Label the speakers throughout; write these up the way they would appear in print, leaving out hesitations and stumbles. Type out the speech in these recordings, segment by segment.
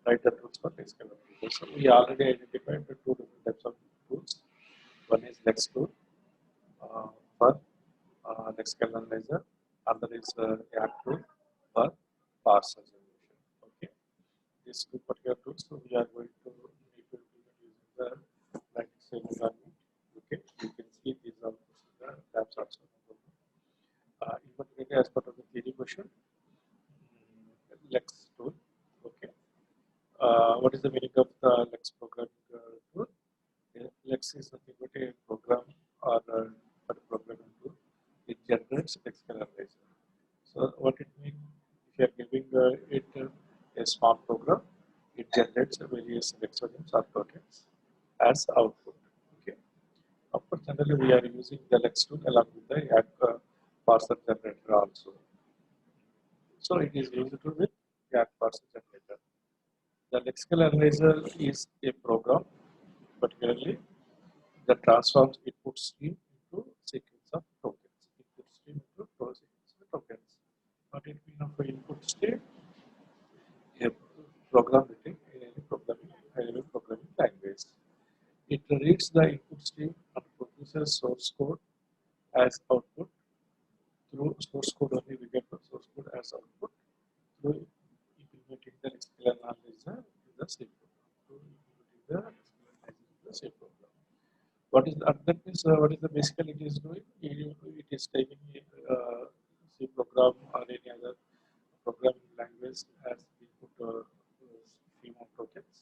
Speaker 1: write the tools for Lexicon Analyzer. So we already identified the two different types of tools. One is Lex tool for Lexicon Analyzer, other is YAC tool for parser generation. Okay, these two particular tools, so we are going to need to implement using the Linux environment. Okay, you can see these are the tabs also. Even as part of the theory question, Lex tool. Okay, what is the meaning of the Lex programming tool? Lex is nothing but a program or a programming tool. It generates Lexicon Analyzer. So what it means, if you are giving it a small program, it generates various lexicons or tokens as output. Okay. Of course, generally we are using the Lex tool along with the YAC parser generator also. So it is used with YAC parser generator. The Lexical Analyzer is a program, particularly that transforms input stream into sequence of tokens. Input stream into sequence of tokens. What it means of input stream? A program written in any programming language. It reads the input stream and produces source code as output. Through source code only we get the source code as output. Through implementing the Lexical Analyzer in the C program. What is that means? What is the basically it is doing? It is taking C program or any other programming language as input stream of tokens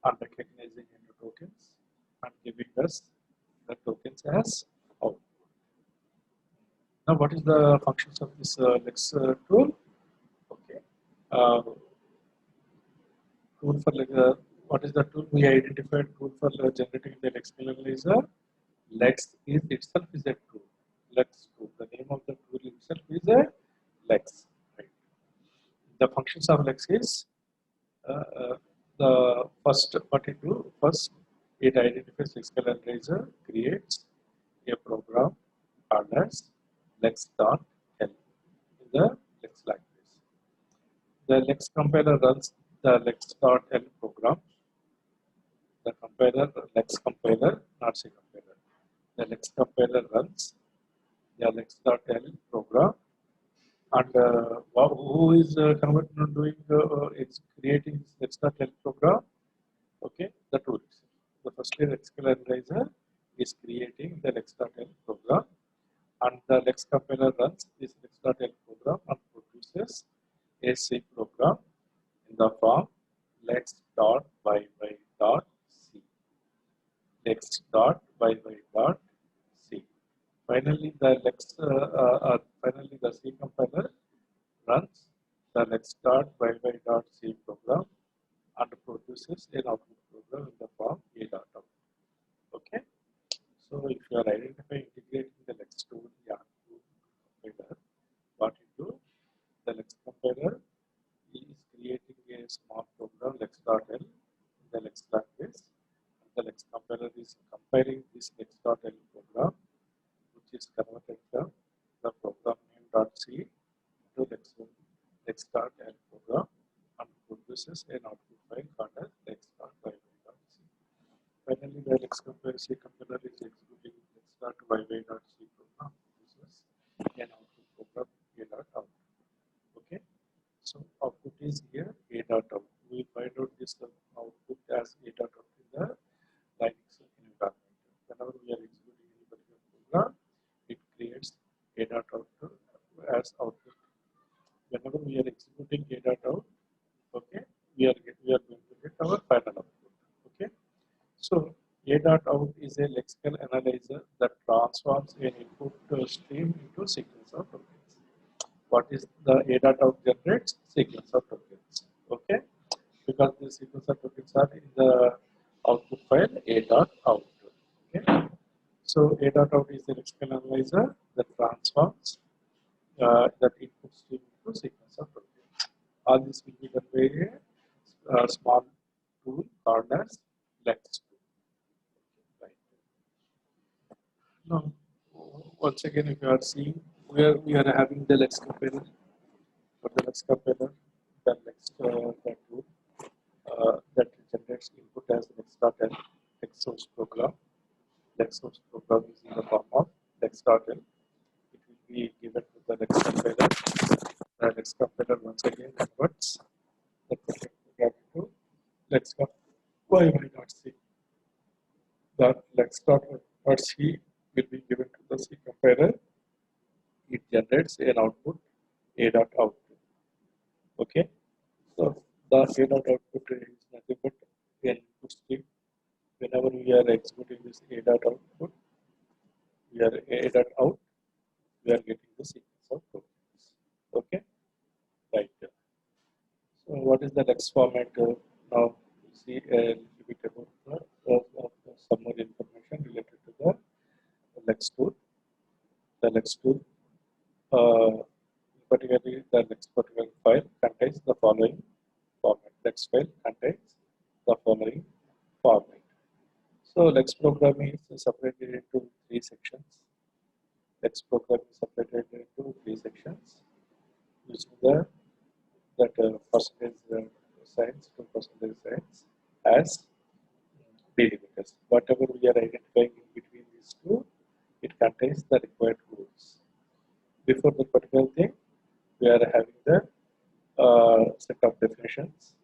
Speaker 1: and recognizing into tokens and giving us the tokens as output. Now, what is the functions of this Lex tool? Okay, tool for what is the tool? We identified tool for generating the Lexical Analyzer. Lex is itself is a tool. Lex tool. The name of the tool itself is a Lex. Right. The functions of Lex is the first what it do. First, it identifies Lexical Analyzer, creates a program called as Lex.l in the Lex language. The Lex compiler runs the Lex.l program. The compiler, Lex compiler, not C compiler. The Lex compiler runs the Lex.l program, and who is doing it's creating Lex.l program? Okay, the tool. The firstly Lexical Analyzer is creating the Lex.l program, and the Lex compiler runs this Lex.l program and produces a C program in the form lex.yy.c. Lex.yy.c. Finally, the C compiler runs the lex.yy.c program and produces an output program in the form a.out. Okay. So if you are identifying integrating the Lex tool compiler, what you do, the Lex compiler is creating a small program Lex.l in the Lex language. The Lex compiler is compiling this Lex.l program, which is converted from the program name.c to Lex.l program and produces an output file called as lex.yy.c. Finally, the Lex compiler is executing lex.yy.c program, produces an output program a.out. Okay, so output is here a.out. We find out this output as a.out in the Linux environment. Whenever we are executing any particular program, it creates a.out as output. Whenever we are executing a.out, okay, we are going to get our final output. Okay, so a.out is a lexical analyzer that transforms an input stream into sequence of tokens. What is the a.out generates? Sequence of tokens. Okay, because the sequence of tokens are in the output file a.out. Okay, so a.out is the lexical analyzer that transforms that input stream into sequence of tokens. All this will be done by a small tool called as Lex tool. Right. Now, once again, if you are seeing where we are having the Lex compiler, for the Lex compiler, the Lex that tool. dot L source program. Source program is in the form of lex.l. It will be given to the lex compiler. The lex compiler once again converts the program into lex.yy.c. The lex.c will be given to the C compiler. It generates an output a.output. Okay, so the a.output is nothing but an input stream. Whenever we are executing this a.output, we are a.out, we are getting the sequence of tokens. Okay, right. So what is the lex format? Now we see a little bit about the summary information related to the lex tool. The lex tool, particularly the lex particular file contains the following format. Lex file contains the following format. So lex programming is separated into three sections. Lex programming is separated into three sections using the percentage signs to percentage signs as delimiters. Whatever we are identifying in between these two, it contains the required rules. Before the particular thing, we are having the set of definitions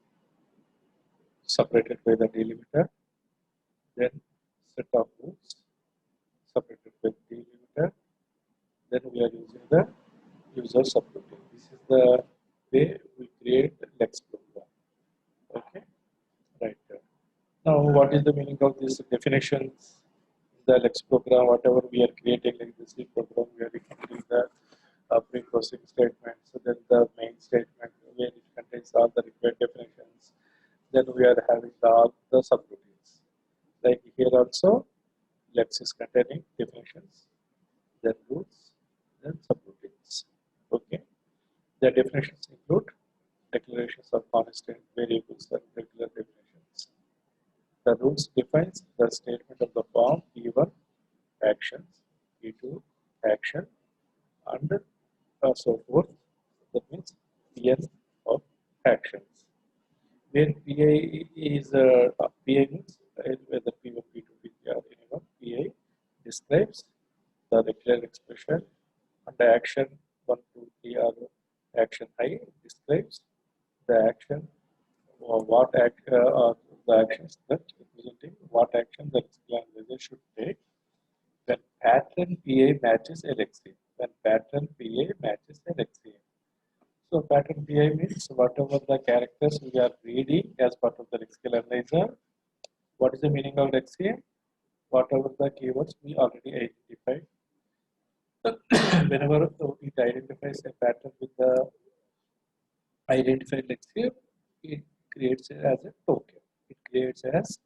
Speaker 1: separated by the delimiter, then set of rules separated by the delimiter, then we are using the user subroutine. This is the way we create lex program. Okay, right. Now, what is the meaning of these definitions? The lex program, whatever we are creating like the C program, we are including the pre-processing statement. So then the main statement where it contains all the required definitions. Then we are having all the subroutines. Like here also, lex is containing definitions, then rules, then subroutines. Okay. The definitions include declarations of constant variables and regular definitions. The rules defines the statement of the form P1 actions, P2 action, and so forth. That means Pn of actions. Where PI is PI means whether P1, P2, P3 or anyone, PI describes the regular expression, and the action 1, 2, 3 or action I describes the action or what the actions that representing what action the analyzer should take when pattern PA matches LXA. When pattern PA matches LXA. So pattern PA means whatever the characters we are reading as part of the lexical analyzer. What is the meaning of LXA? Whatever the keywords we already identified. Whenever it identifies a pattern with the identified LXA, it creates it as a token. It creates as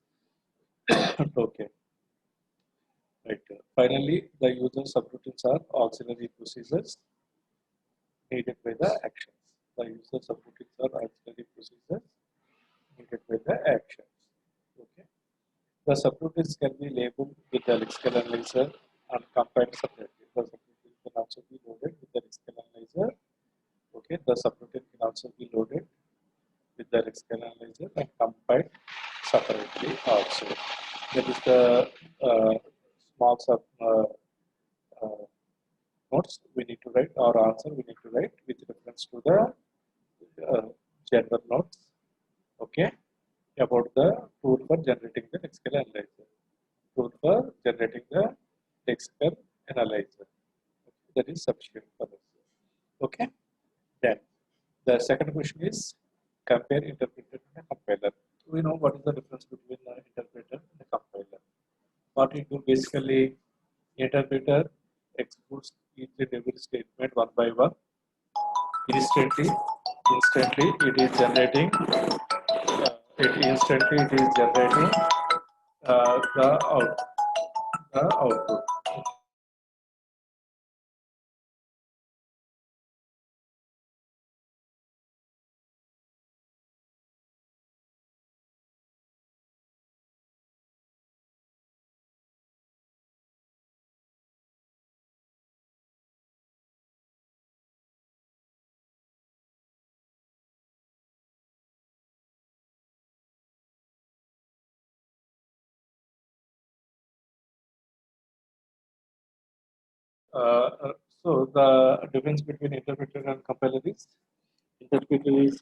Speaker 1: a token. Right. Finally, the user subroutines are auxiliary procedures needed by the actions. The user subroutines are auxiliary procedures needed by the actions. Okay. The subroutines can be labeled with the lexical analyzer and compiled separately. The subroutine can also be loaded with the lexical analyzer. Okay. The subroutine can also be loaded with the lexical analyzer and compiled separately also. That is the small notes we need to write or answer we need to write with reference to the general notes, okay, about the tool for generating the lexical analyzer. Tool for generating the lexical analyzer. Okay, that is sufficient for us. Okay. Then the second question is compare interpreter and a compiler. We know what is the difference between the interpreter and the compiler. What it will basically, interpreter executes each and every statement one by one. Instantly it is generating. It is generating the output. So the difference between interpreter and compiler is interpreter is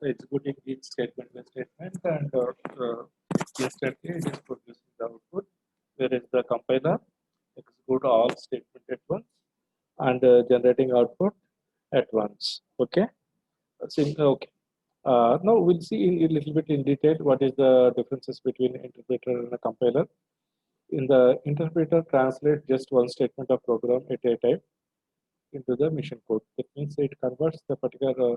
Speaker 1: executing each statement by statement and instantly it is producing the output, whereas the compiler execute all statement at once and generating output at once. Okay. Okay. Now we'll see in a little bit in detail what is the differences between interpreter and a compiler. In the interpreter, translate just one statement of program at a time into the machine code. That means it converts the particular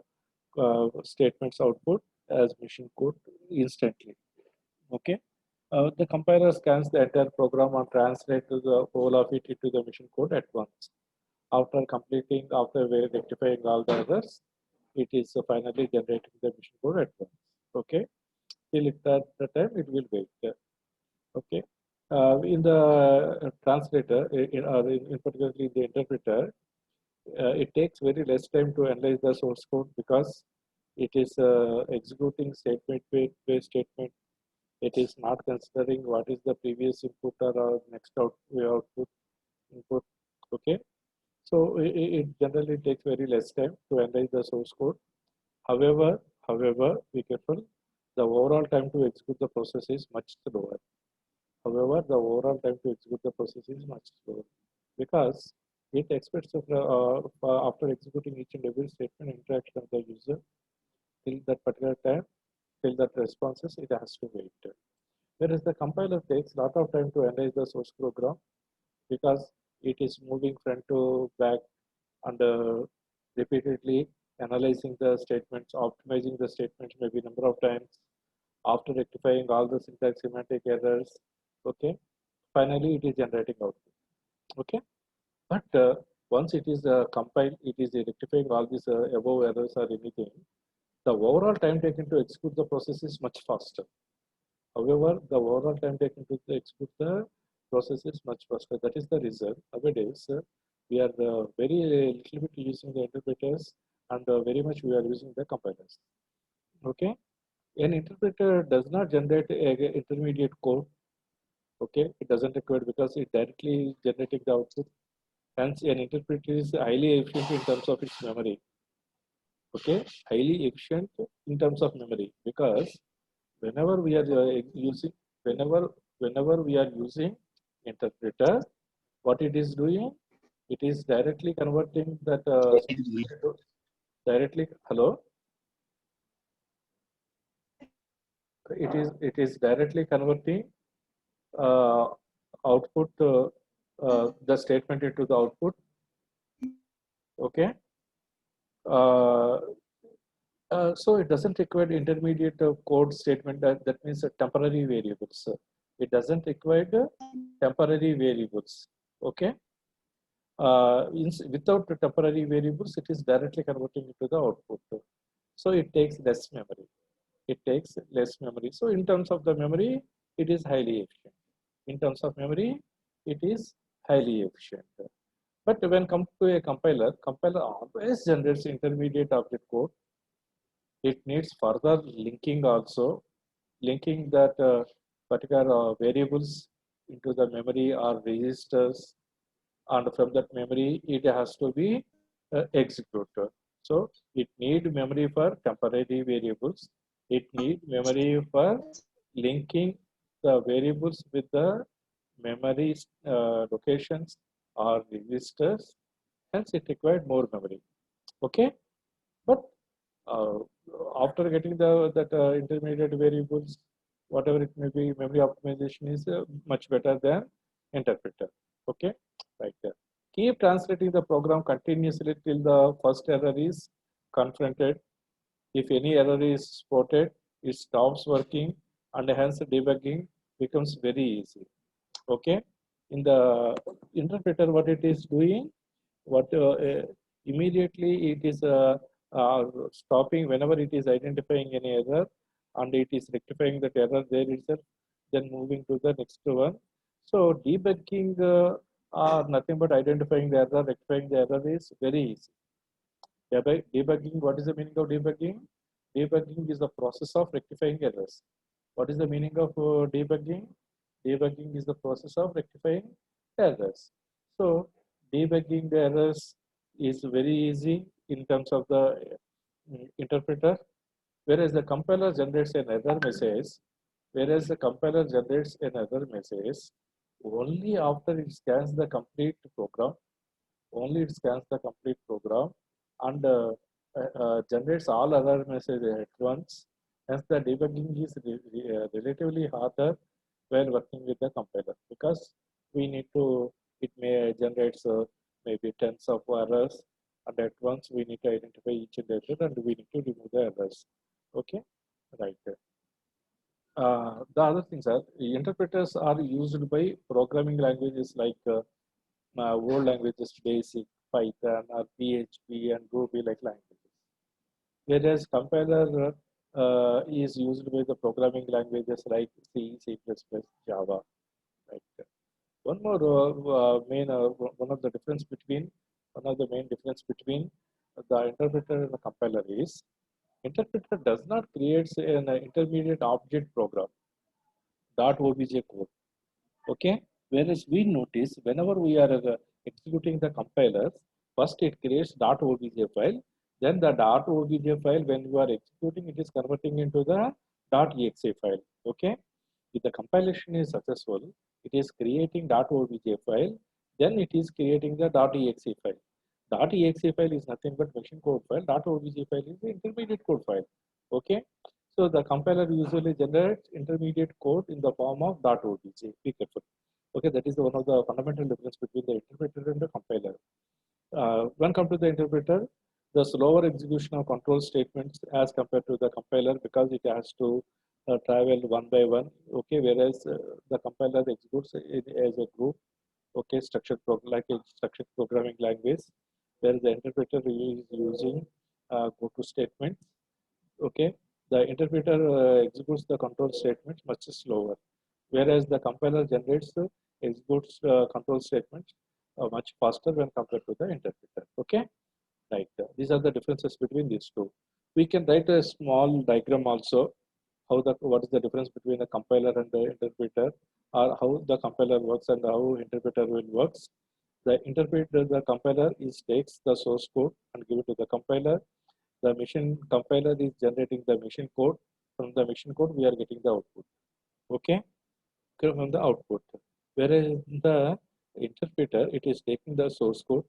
Speaker 1: statement's output as machine code instantly. Okay. The compiler scans the entire program and translates the whole of it into the machine code at once. After rectifying all the errors, it is finally generating the machine code at once. Okay. Till the time it will wait. Okay. In the translator, in particularly the interpreter, it takes very less time to analyze the source code because it is executing statement by statement. It is not considering what is the previous input or next output input. Okay. So it generally takes very less time to analyze the source code. However, be careful. The overall time to execute the process is much slower. However, the overall time to execute the process is much slower because it expects after executing each and every statement interaction of the user till that particular time, till that responses, it has to wait. Whereas the compiler takes a lot of time to analyze the source program because it is moving front to back and repeatedly analyzing the statements, optimizing the statements maybe number of times after rectifying all the syntax semantic errors. Okay, finally it is generating output. Okay, but once it is compiled, it is rectifying all these above errors or anything. The overall time taken to execute the process is much faster. However, the overall time taken to execute the process is much faster. That is the reason nowadays we are very little bit using the interpreters and very much we are using the compilers. Okay, an interpreter does not generate a intermediate code. Okay, it doesn't require because it directly generating the output. Hence, an interpreter is highly efficient in terms of its memory. Okay, highly efficient in terms of memory because whenever we are using whenever we are using interpreter, what it is doing, it is directly converting that directly. Hello, it is directly converting uh, output the statement into the output. Okay. Uh, so it doesn't require intermediate code statement. That means temporary variables. It doesn't require the temporary variables. Okay. Without the temporary variables, it is directly converting into the output. So it takes less memory. It takes less memory. So in terms of the memory, it is highly efficient. In terms of memory, it is highly efficient. But when come to a compiler always generates intermediate object code. It needs further linking also, linking that particular variables into the memory or registers, and from that memory it has to be executed. So it need memory for temporary variables. It need memory for linking the variables with the memory locations or registers. Hence, it required more memory. Okay, but uh, after getting that intermediate variables, whatever it may be, memory optimization is much better than interpreter. Okay, right there. Keep translating the program continuously till the first error is confronted. If any error is spotted, it stops working, and hence debugging becomes very easy. Okay, in the interpreter, what it is doing, what immediately it is stopping whenever it is identifying any error and it is rectifying that error there itself, then moving to the next one. So debugging are nothing but identifying the error, rectifying the error is very easy. Debugging, what is the meaning of debugging? Debugging is the process of rectifying errors. What is the meaning of debugging? Debugging is the process of rectifying errors. So debugging the errors is very easy in terms of the interpreter, whereas the compiler generates an error message, only after it scans the complete program, and generates all error messages at once. Hence, the debugging is relatively harder while working with the compiler, because we need to, it may generate maybe tens of errors, and at once we need to identify each and every, and we need to remove the errors. Okay, right. The other things are interpreters are used by programming languages like old languages, Basic, Python, or PHP and Ruby like languages. Whereas compiler is used by the programming languages like C, C++, Java. Right. One more main one of the difference between one of the main difference between the interpreter and the compiler is interpreter does not create an intermediate object program .obj code. Okay, whereas we notice whenever we are executing the compilers, first it creates .obj file, then the .obj file, when you are executing, it is converting into the .exe file. Okay, if the compilation is successful, it is creating .obj file, then it is creating the .exe file. .exe file is nothing but machine code file. .obj file is the intermediate code file. Okay, so the compiler usually generates intermediate code in the form of .obj. Be careful. Okay, that is one of the fundamental difference between the interpreter and the compiler. When come to the interpreter, the slower execution of control statements as compared to the compiler, because it has to travel one by one. Okay, whereas the compiler executes as a group. Okay, like a structured programming language, where the interpreter is using go-to statements. Okay, the interpreter executes the control statements much slower, whereas the compiler generates executes control statements much faster when compared to the interpreter. Okay, right. These are the differences between these two. We can write a small diagram also, how the what is the difference between the compiler and the interpreter, or how the compiler works and how interpreter will works. The interpreter, the compiler is takes the source code and give it to the compiler. The machine compiler is generating the machine code. From the machine code, we are getting the output. Okay, from the output. Whereas the interpreter, it is taking the source code,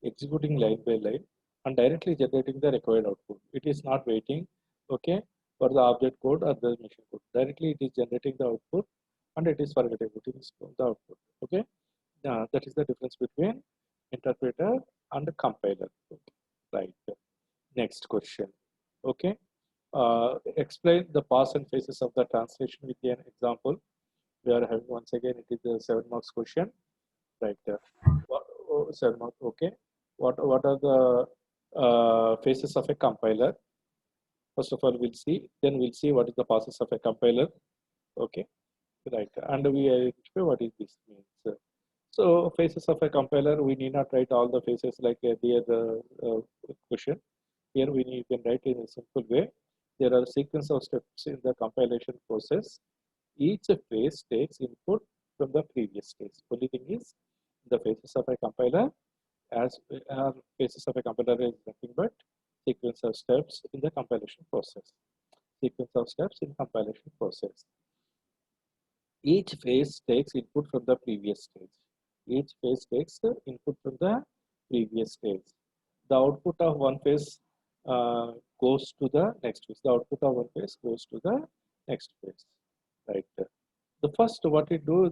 Speaker 1: executing line by line, and directly generating the required output. It is not waiting, okay, for the object code or the machine code. Directly, it is generating the output, and it is forgetting it is from the output. Okay, that is the difference between interpreter and compiler. Okay. Right. Next question. Okay. Explain the pass and phases of the translation with an example. We are having once again, it is a 7 marks question. Right. What, 7 marks. Okay. What are the phases of a compiler? First of all, we'll see. Then we'll see what is the process of a compiler. Okay. Right. And we identify what is this means. So phases of a compiler, we need not write all the phases like the question. Here we can write in a simple way. There are a sequence of steps in the compilation process. Each phase takes input from the previous stage. Only thing is, the phases of a compiler, as phases of a compiler is nothing but sequence of steps in the compilation process. Sequence of steps in compilation process. Each phase takes input from the previous stage. Each phase takes the input from the previous stage. The output of one phase goes to the next phase. The output of one phase goes to the next phase. Right. The first, what it do,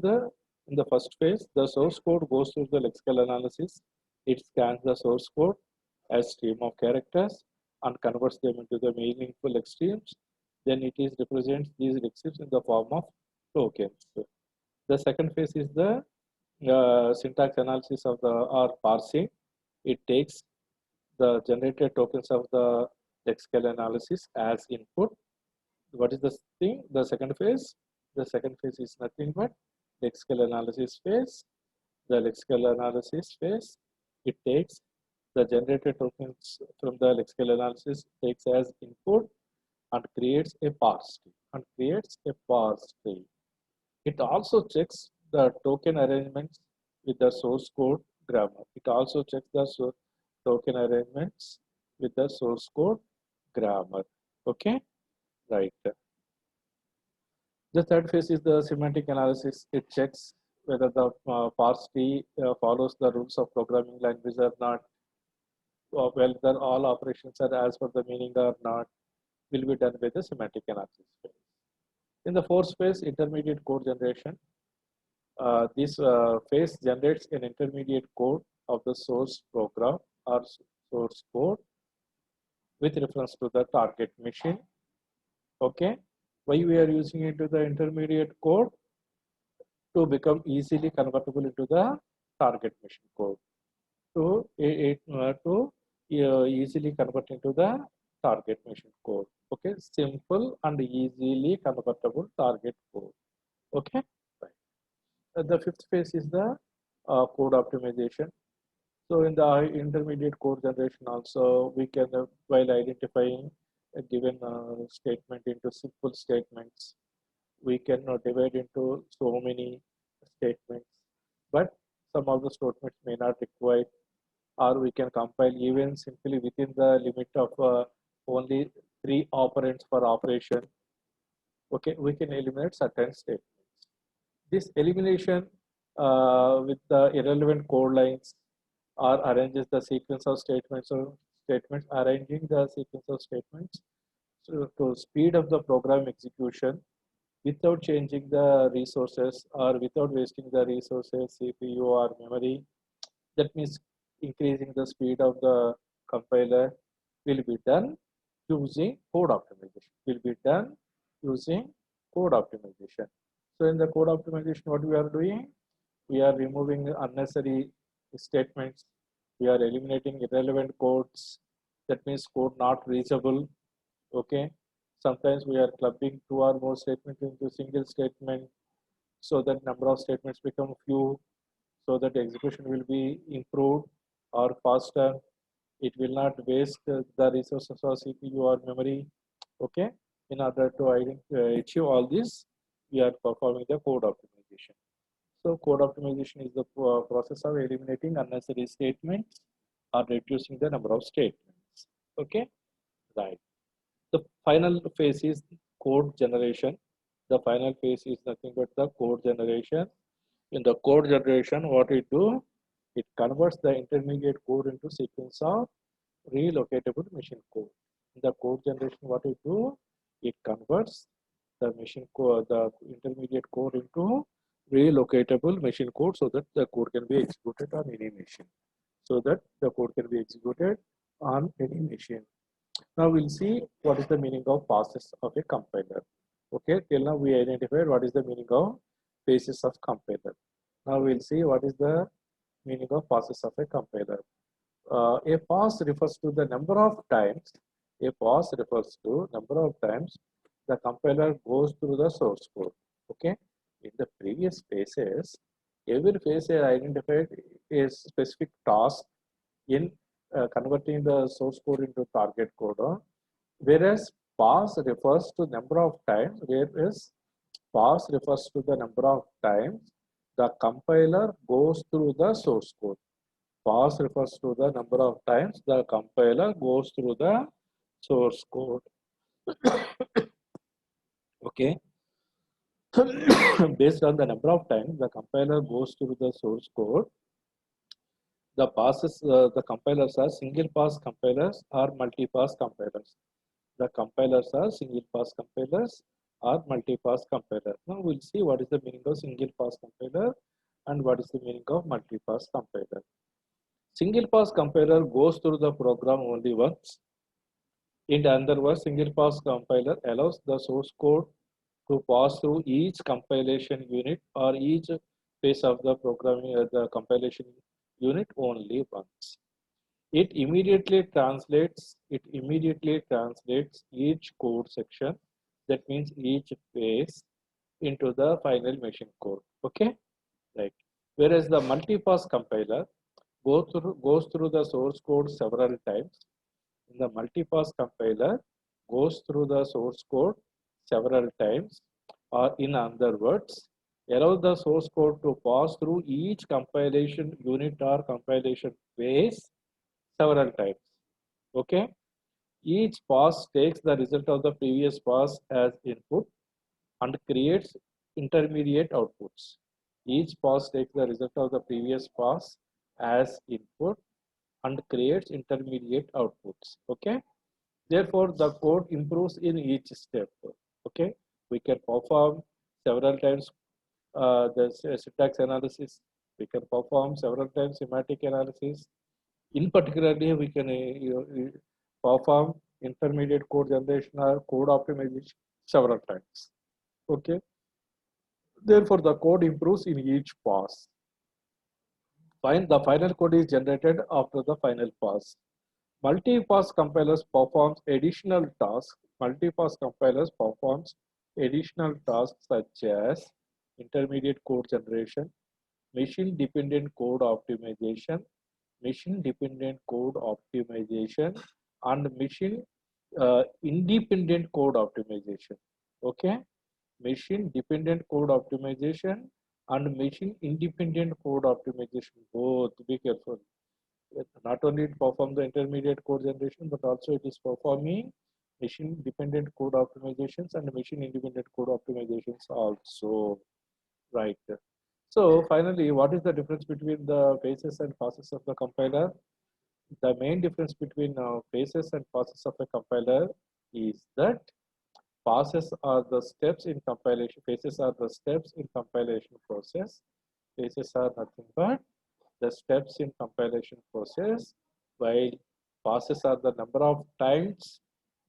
Speaker 1: in the first phase, the source code goes through the lexical analysis. It scans the source code as stream of characters and converts them into the meaningful extremes. Then it is represents these extremes in the form of tokens. The second phase is the syntax analysis of the or parsing. It takes the generated tokens of the lexical analysis as input. What is the thing? The second phase. The second phase is nothing but lexical analysis phase. The lexical analysis phase. It takes the generated tokens from the lexical analysis, takes as input and creates a parse tree. It also checks the token arrangements with the source code grammar. It also checks the token arrangements with the source code grammar. Okay, right. The third phase is the semantic analysis. It checks whether the parse tree follows the rules of programming language or not, or whether all operations are as per the meaning or not, will be done by the semantic analysis phase. In the fourth phase, intermediate code generation, this phase generates an intermediate code of the source program or source code with reference to the target machine. Okay, why we are using into the intermediate code? To become easily convertible into the target machine code. To easily convert into the target machine code. Okay, simple and easily convertible target code. Okay, right. The fifth phase is the code optimization. So in the intermediate code generation also, we can, while identifying a given statement into simple statements, we can divide into so many statements, but some of the statements may not require, or we can compile even simply within the limit of only 3 operands per operation. Okay, we can eliminate certain statements. This elimination with the irrelevant code lines or arranges the sequence of statements or statements, arranging the sequence of statements to speed up the program execution without changing the resources or without wasting the resources, CPU or memory. That means increasing the speed of the compiler will be done using code optimization. Will be done using code optimization. So in the code optimization, what we are doing? We are removing unnecessary statements. We are eliminating irrelevant codes. That means code not reachable. Okay. Sometimes we are clubbing 2 or more statements into single statement, so that number of statements become few, so that execution will be improved or faster. It will not waste the resources of CPU or memory. Okay. In order to achieve all this, we are performing the code optimization. So code optimization is the process of eliminating unnecessary statements or reducing the number of statements. Okay, right. The final phase is code generation. The final phase is nothing but the code generation. In the code generation, what it do? It converts the intermediate code into sequence of relocatable machine code. In the code generation, what it do? It converts the machine code, the intermediate code into relocatable machine code, so that the code can be executed on any machine. So that the code can be executed on any machine. Now we'll see what is the meaning of passes of a compiler. Okay, till now we identified what is the meaning of phases of compiler. Now we'll see what is the meaning of passes of a compiler. A pass refers to the number of times. A pass refers to number of times the compiler goes through the source code. Okay, in the previous phases, every phase identified a specific task in converting the source code into target code, whereas pass refers to number of times, whereas pass refers to the number of times the compiler goes through the source code. Pass refers to the number of times the compiler goes through the source code. Okay. Based on the number of times the compiler goes through the source code, the compilers are single pass compilers or multi-pass compilers. The compilers are single pass compilers or multi-pass compiler. Now we'll see what is the meaning of single pass compiler and what is the meaning of multi-pass compiler. Single pass compiler goes through the program only once. In other words, single pass compiler allows the source code to pass through each compilation unit or each phase of the programming the compilation unit only once. It immediately translates each code section, that means each phase, into the final machine code. Okay, right. Whereas the multi-pass compiler goes through the source code several times. In the multi-pass compiler goes through the source code several times, or in other words, allow the source code to pass through each compilation unit or compilation phase several times. Okay. Each pass takes the result of the previous pass as input and creates intermediate outputs. Each pass takes the result of the previous pass as input and creates intermediate outputs. Okay. Therefore, the code improves in each step. Okay. We can perform several times the syntax analysis. We can perform several times semantic analysis. In particularly, we can perform intermediate code generation or code optimization several times. Okay. Therefore, the code improves in each pass. The final code is generated after the final pass. Multi-pass compilers performs additional tasks. Multi-pass compilers performs additional tasks such as intermediate code generation, machine-dependent code optimization, machine-dependent code optimization, and machine independent code optimization. Okay, machine dependent code optimization and machine independent code optimization, both. Be careful. Not only it perform the intermediate code generation, but also it is performing machine dependent code optimizations and machine independent code optimizations also, right? So finally, what is the difference between the phases and passes of the compiler? The main difference between phases and passes of a compiler is that passes are the steps in compilation, phases are the steps in compilation process. Phases are nothing but the steps in compilation process, while passes are the number of times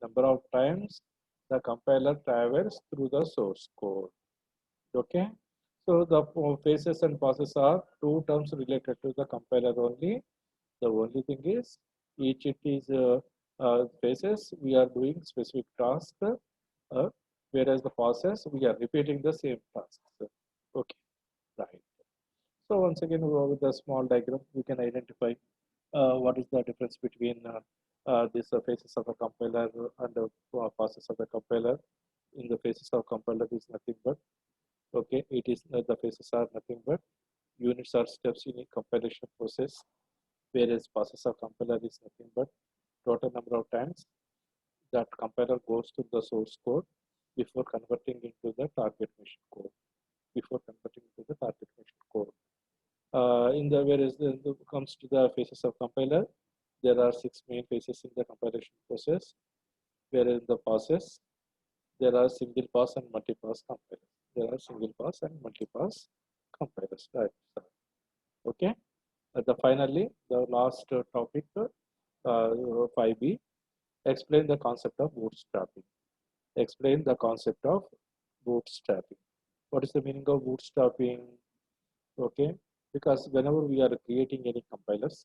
Speaker 1: the compiler travels through the source code. Okay. So the phases and passes are two terms related to the compiler only. The only thing is each it is phases we are doing specific task, whereas the passes we are repeating the same tasks. Okay, right. So once again with the small diagram we can identify what is the difference between these phases of a compiler and the passes of the compiler. In the phases of compiler is nothing but okay, it is the phases are nothing but units or steps in a compilation process, whereas passes of compiler is nothing but total number of times that compiler goes to the source code before converting into the target machine code. Before converting into the target machine code. In the whereas the comes to the phases of compiler, there are 6 main phases in the compilation process. Whereas in the passes, there are single pass and multi-pass compilers. There are single pass and multi-pass compilers. Right. Okay. Finally, the last topic, 5B, explain the concept of bootstrapping. Explain the concept of bootstrapping. What is the meaning of bootstrapping? Okay, because whenever we are creating any compilers,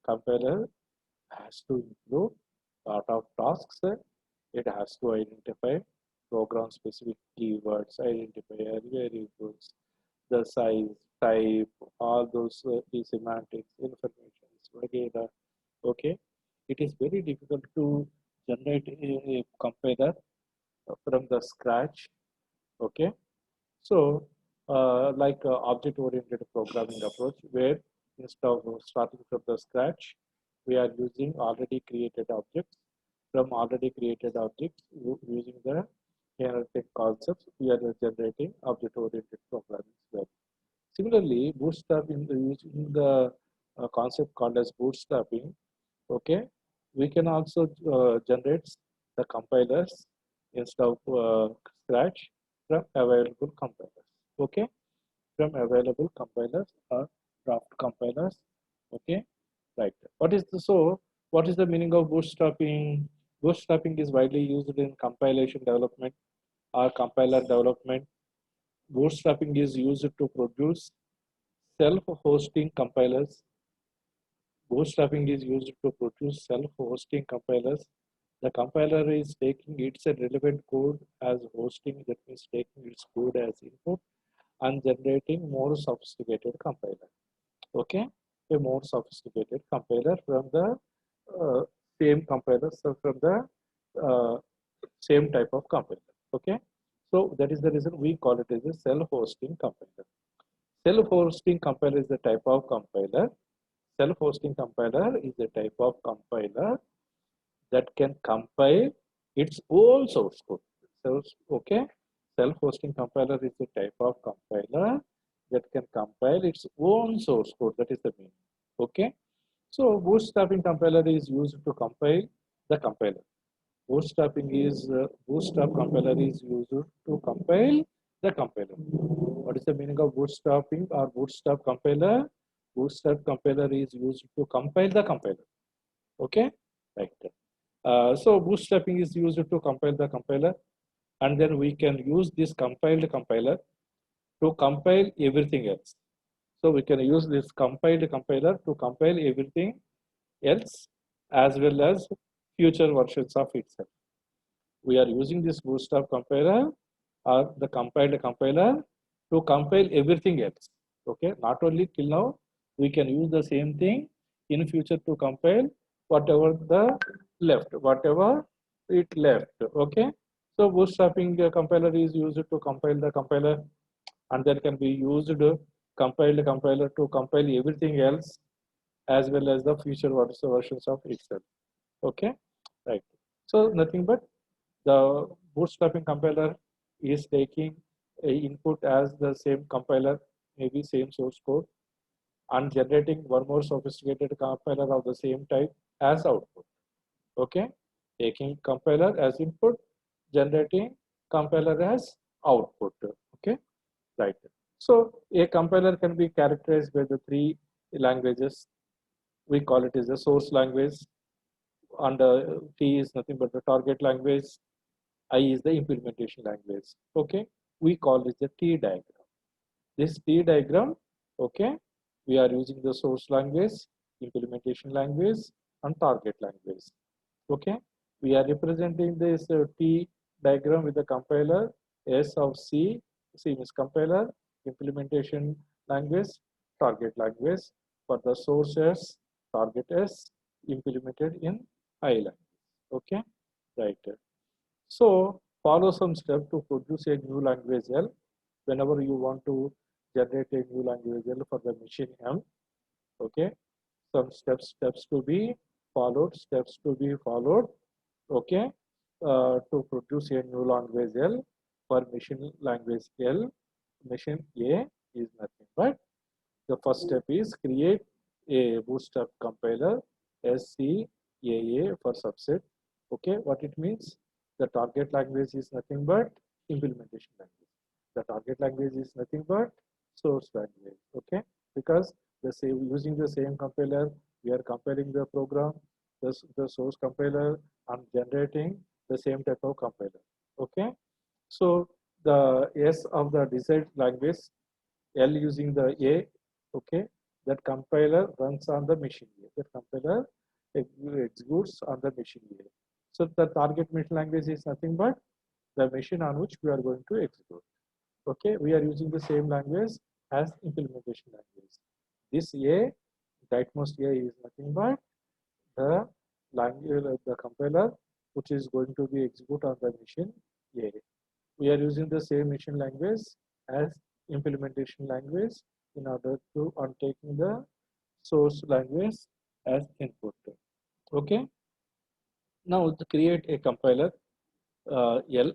Speaker 1: compiler has to include lot of tasks. It has to identify program specific keywords, identify variables, the size, type, all those the semantics, information, data. Okay, it is very difficult to generate a compiler from the scratch. Okay, so like object-oriented programming approach, where instead of starting from the scratch, we are using already created objects. From already created objects, using the analytic concepts, we are generating object-oriented programming. Similarly, bootstrapping using the concept called as bootstrapping. Okay, we can also generate the compilers instead of scratch from available compilers. Okay, from available compilers or draft compilers. Okay, right. What is the meaning of bootstrapping? Bootstrapping is widely used in compilation development or compiler development. Bootstrapping is used to produce self-hosting compilers. Bootstrapping is used to produce self-hosting compilers. The compiler is taking its relevant code as hosting, that means taking its code as input and generating more sophisticated compiler. Okay, a more sophisticated compiler from the uh, same compiler, so from the uh, same type of compiler. Okay, So that is the reason we call it as a self-hosting compiler. Self-hosting compiler is the type of compiler. Self-hosting compiler is a type of compiler that can compile its own source code. So, okay, self-hosting compiler is a type of compiler that can compile its own source code. That is the meaning. Okay, so bootstrapping compiler is used to compile the compiler. Bootstrap compiler is used to compile the compiler. What is the meaning of bootstrapping or bootstrap compiler? Bootstrap compiler is used to compile the compiler. Okay, right. So bootstrapping is used to compile the compiler, and then we can use this compiled compiler to compile everything else. So we can use this compiled compiler to compile everything else as well as future versions of itself. We are using this bootstrap compiler or the compiled compiler to compile everything else. Okay, not only till now, we can use the same thing in future to compile whatever whatever it left. Okay, so bootstrapping compiler is used to compile the compiler, and that can be used compiled compiler to compile everything else as well as the future versions of itself. Okay, right. So nothing but the bootstrapping compiler is taking a input as the same compiler, maybe same source code, and generating one more sophisticated compiler of the same type as output. Okay, taking compiler as input, generating compiler as output. Okay, right. So a compiler can be characterized by the three languages. We call it as a source language, and T is nothing but the target language. I is the implementation language. Okay, we call this the T diagram. This T diagram, okay, we are using the source language, implementation language, and target language. Okay, we are representing this T diagram with the compiler S of C. C means compiler, implementation language, target language. For the source S, target S, implemented in I language. Okay, right. So follow some steps to produce a new language L. Whenever you want to generate a new language L for the machine M, okay, some steps to be followed, okay, to produce a new language L for machine language L. Machine A is nothing but the first step is create a bootstrap compiler SCAA for subset. Okay, what it means? The target language is nothing but implementation language. The target language is nothing but source language. Okay, because using the same compiler, we are compiling the program, the source compiler, and generating the same type of compiler. Okay, so the S of the desired language, L using the A, okay, that compiler runs on the machine A. That compiler executes on the machine A. So the target machine language is nothing but the machine on which we are going to execute. Okay, we are using the same language as implementation language. This A, rightmost A is nothing but the language, the compiler, which is going to be executed on the machine A. We are using the same machine language as implementation language in order to taking the source language as input. Okay. Now to create a compiler L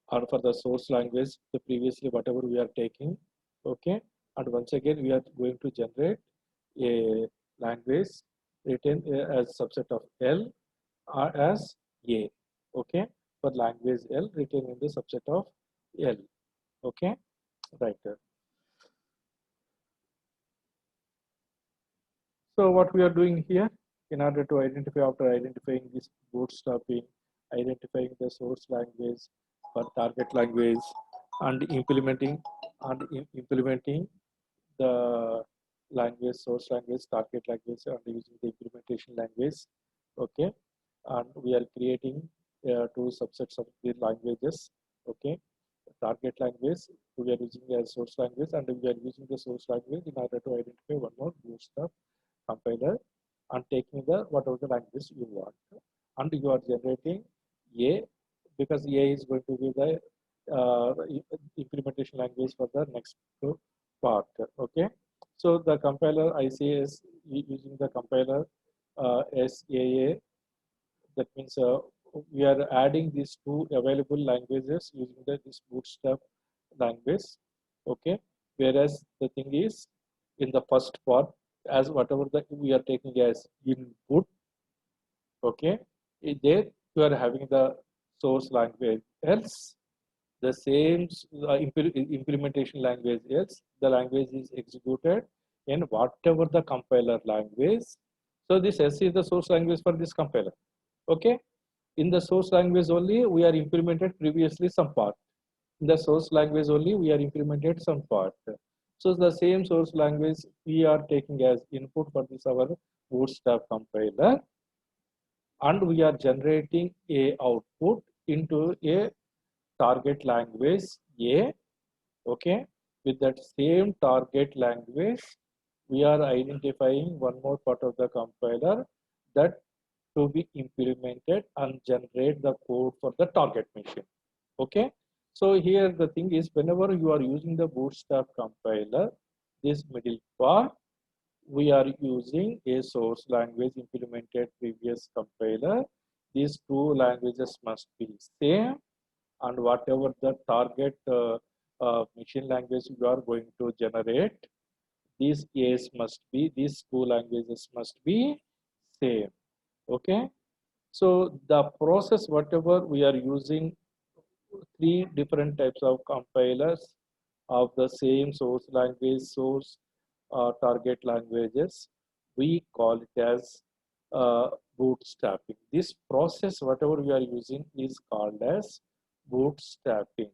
Speaker 1: or for the source language, the previously whatever we are taking. Okay. And once again, we are going to generate a language written as subset of L or as A. Okay. For language L written in the subset of L. Okay. Right. So what we are doing here in order to identify, after identifying this bootstrapping, identifying the source language for target language and implementing the language, source language, target language, and using the implementation language. Okay, and we are creating two subsets of the languages. Okay, target language we are using as source language, and we are using the source language in order to identify one more bootstrap compiler and taking the whatever the language you want, and you are generating A because A is going to be the implementation language for the next part. Okay, so the compiler IC is using the compiler SAA. That means we are adding these two available languages using this Bootstrap language. Okay, whereas the thing is in the first part, as whatever that we are taking as input. Okay, there you are having the source language, else the same implementation language, else the language is executed in whatever the compiler language. So this S is the source language for this compiler. Okay, in the source language only we are implemented previously some part. In the source language only we are implemented some part. So the same source language we are taking as input for this our Bootstrap compiler, and we are generating a output into a target language A. Okay, with that same target language we are identifying one more part of the compiler that to be implemented and generate the code for the target machine. Okay, so here the thing is, whenever you are using the Bootstrap compiler, this middle part we are using a source language implemented previous compiler. These two languages must be same, and whatever the target machine language you are going to generate, these two languages must be same. Okay, so the process whatever we are using three different types of compilers of the same source language, source target languages, we call it as bootstrapping. This process whatever we are using is called as bootstrapping,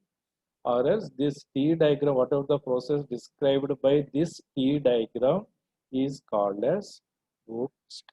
Speaker 1: or else this T diagram, whatever the process described by this T diagram is called as bootstrapping.